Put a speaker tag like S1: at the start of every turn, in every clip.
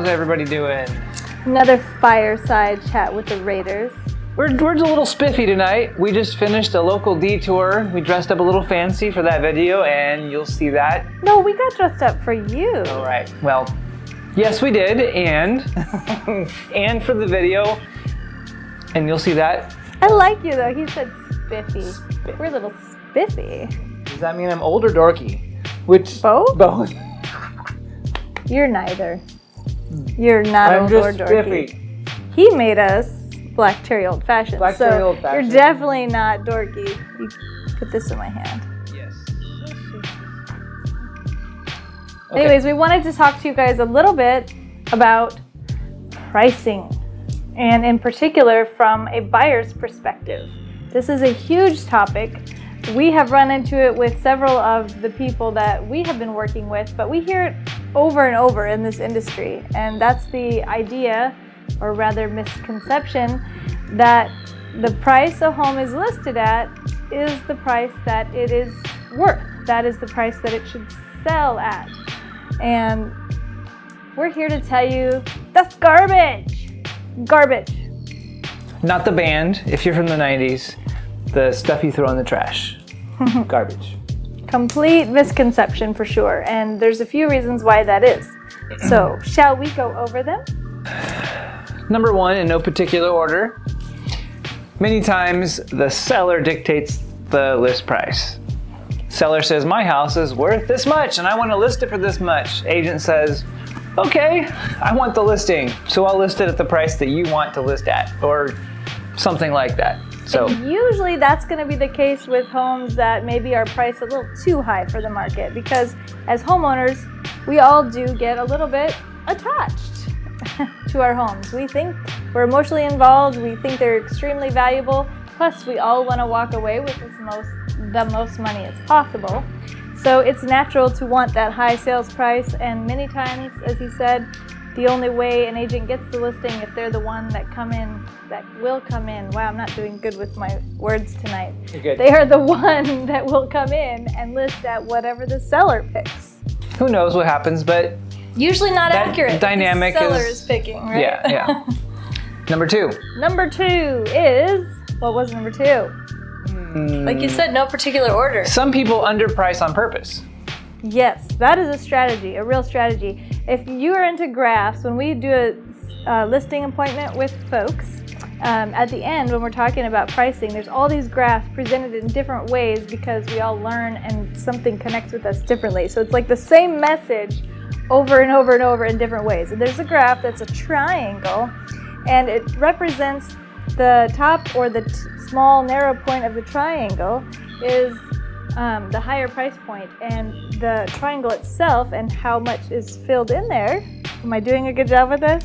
S1: How's everybody doing?
S2: Another fireside chat with the Raiders.
S1: We're a little spiffy tonight. We just finished a local detour. We dressed up a little fancy for that video, and you'll see that.
S2: No, we got dressed up for you.
S1: All right. Well, yes, we did, and and for the video, and you'll see that.
S2: I like you though. He said spiffy. We're a little spiffy.
S1: Does that mean I'm old or dorky? Which?
S2: Both?
S1: Both.
S2: You're neither. You're not old or dorky.
S1: Spiffy.
S2: He made us black cherry old fashioned.
S1: Black
S2: so
S1: cherry old fashioned.
S2: You're definitely not dorky. You put this in my hand.
S1: Yes. Okay.
S2: Anyways, we wanted to talk to you guys a little bit about pricing, and in particular from a buyer's perspective. This is a huge topic. We have run into it with several of the people that we have been working with, but we hear it over and over in this industry, and that's the idea, or rather misconception, that the price a home is listed at is the price that it is worth. That is the price that it should sell at. And we're here to tell you that's garbage. Garbage.
S1: Not the band, if you're from the 90s, the stuff you throw in the trash. Garbage.
S2: Complete misconception for sure, and there's a few reasons why that is. So, shall we go over them?
S1: Number one, in no particular order, many times the seller dictates the list price. Seller says, my house is worth this much and I want to list it for this much. Agent says, okay, I want the listing, so I'll list it at the price that you want to list at, or something like that. So
S2: usually that's going to be the case with homes that maybe are priced a little too high for the market, because as homeowners, we all do get a little bit attached to our homes. We think we're emotionally involved, we think they're extremely valuable, plus we all want to walk away with the most money as possible. So it's natural to want that high sales price, and many times, as he said, the only way an agent gets the listing if they're the one that will come in. Wow, I'm not doing good with my words tonight.
S1: You're good.
S2: They are the one that will come in and list at whatever the seller picks.
S1: Who knows what happens, but
S2: usually not
S1: that
S2: accurate.
S1: dynamic
S2: the seller is picking, right?
S1: Yeah. Number two.
S2: Number two is, what was number two? Like you said, no particular order.
S1: Some people underprice on purpose.
S2: Yes, that is a strategy, a real strategy. If you are into graphs, when we do a listing appointment with folks, at the end when we're talking about pricing, there's all these graphs presented in different ways because we all learn and something connects with us differently. So it's like the same message over and over and over in different ways. And there's a graph that's a triangle, and it represents the top, or the small narrow point of the triangle is the higher price point, and the triangle itself and how much is filled in there, am I doing a good job with this?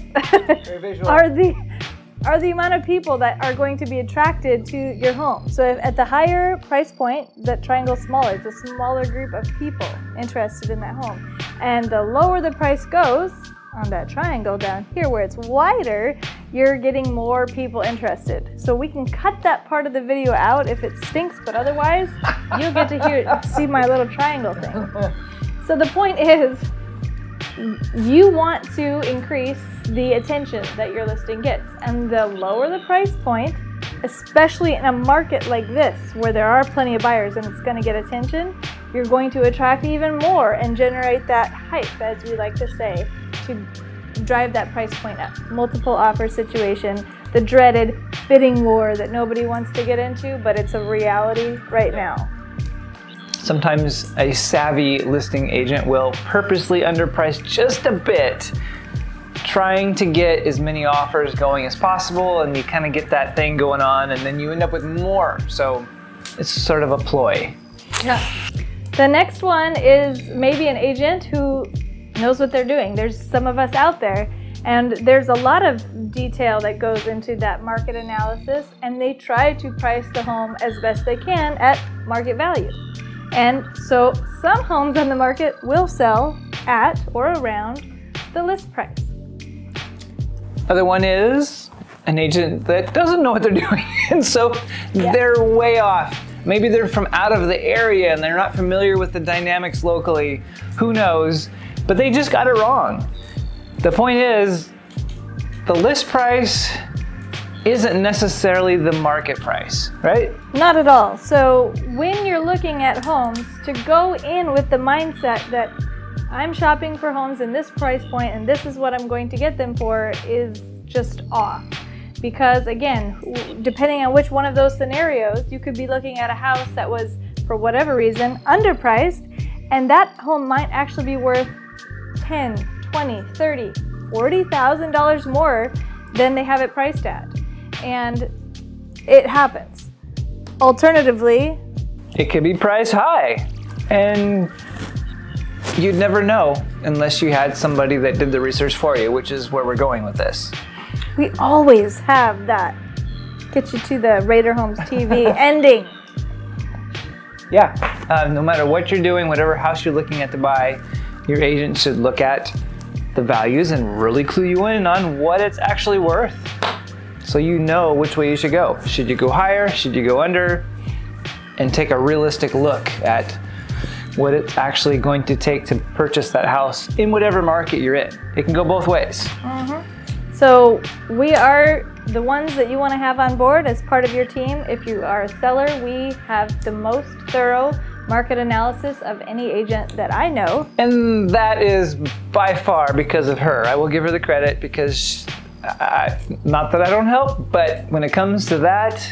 S1: Very visual.
S2: are the amount of people that are going to be attracted to your home. So if at the higher price point, that triangle's smaller. It's a smaller group of people interested in that home. And the lower the price goes on that triangle down here where it's wider, you're getting more people interested. So we can cut that part of the video out if it stinks, but otherwise you'll get to see my little triangle thing. So the point is, you want to increase the attention that your listing gets, and the lower the price point, especially in a market like this where there are plenty of buyers and it's going to get attention, you're going to attract even more and generate that hype, as we like to say, to drive that price point up. Multiple offer situation, the dreaded bidding war that nobody wants to get into, but it's a reality right now.
S1: Sometimes a savvy listing agent will purposely underprice just a bit, trying to get as many offers going as possible, and you kind of get that thing going on, and then you end up with more. So it's sort of a ploy.
S2: Yeah. The next one is maybe an agent who knows what they're doing. There's some of us out there, and there's a lot of detail that goes into that market analysis, and they try to price the home as best they can at market value. And so some homes on the market will sell at or around the list price.
S1: Other one is an agent that doesn't know what they're doing, and so they're way off. Maybe they're from out of the area and they're not familiar with the dynamics locally. Who knows? But they just got it wrong. the point is, the list price isn't necessarily the market price, right?
S2: Not at all. So when you're looking at homes, to go in with the mindset that I'm shopping for homes in this price point and this is what I'm going to get them for is just off. Because again, depending on which one of those scenarios, you could be looking at a house that was, for whatever reason, underpriced, and that home might actually be worth $10,000, $20,000, $30,000, $40,000 more than they have it priced at. And it happens. Alternatively,
S1: it could be priced high, and you'd never know unless you had somebody that did the research for you, which is where we're going with this.
S2: We always have that get you to the Rader Homes TV ending.
S1: Yeah, no matter what you're doing, whatever house you're looking at to buy, your agent should look at the values and really clue you in on what it's actually worth, so you know which way you should go. Should you go higher? Should you go under? And take a realistic look at what it's actually going to take to purchase that house in whatever market you're in. It can go both ways.
S2: Mm-hmm. So we are the ones that you want to have on board as part of your team. If you are a seller, we have the most thorough market analysis of any agent that I know. And
S1: that is by far because of her. I will give her the credit because, not that I don't help, but when it comes to that,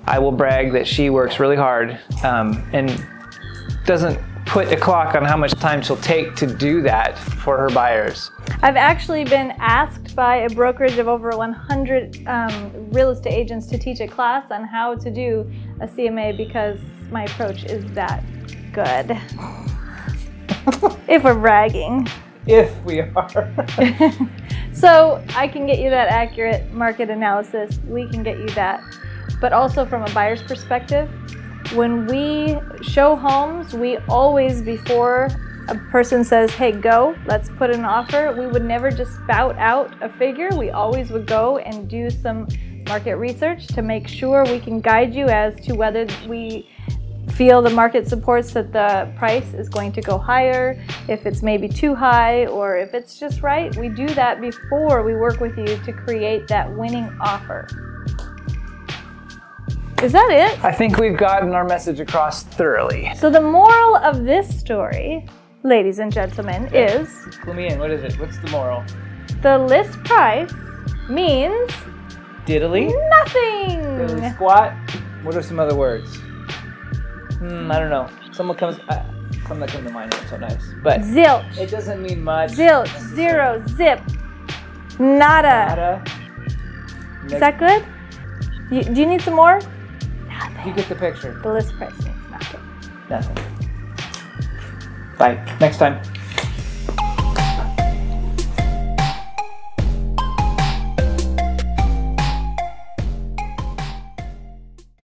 S1: I will brag that she works really hard and doesn't put a clock on how much time she'll take to do that for her buyers. I've actually been asked by a brokerage of over 100 real estate agents to teach a class on how to do a CMA because my approach is that good. If we're bragging. If we are. So I can get you that accurate market analysis. We can get you that. But also from a buyer's perspective, when we show homes, we always, before a person says, hey, go, let's put an offer, we would never just spout out a figure. We always would go and do some market research to make sure we can guide you as to whether we feel the market supports that the price is going to go higher, if it's maybe too high, or if it's just right. We do that before we work with you to create that winning offer. Is that it? I think we've gotten our message across thoroughly. So the moral of this story, ladies and gentlemen, is... Clue me in. What is it? What's the moral? The list price means... Diddly? Nothing! Diddly squat? What are some other words? I don't know. Some that come to mind aren't so nice. But zilch. It doesn't mean much. Zilch. Zero. Zip. Nada. Is that good? Do you need some more? Nothing. You get the picture. The list price means nothing. Nothing. Bye. Next time.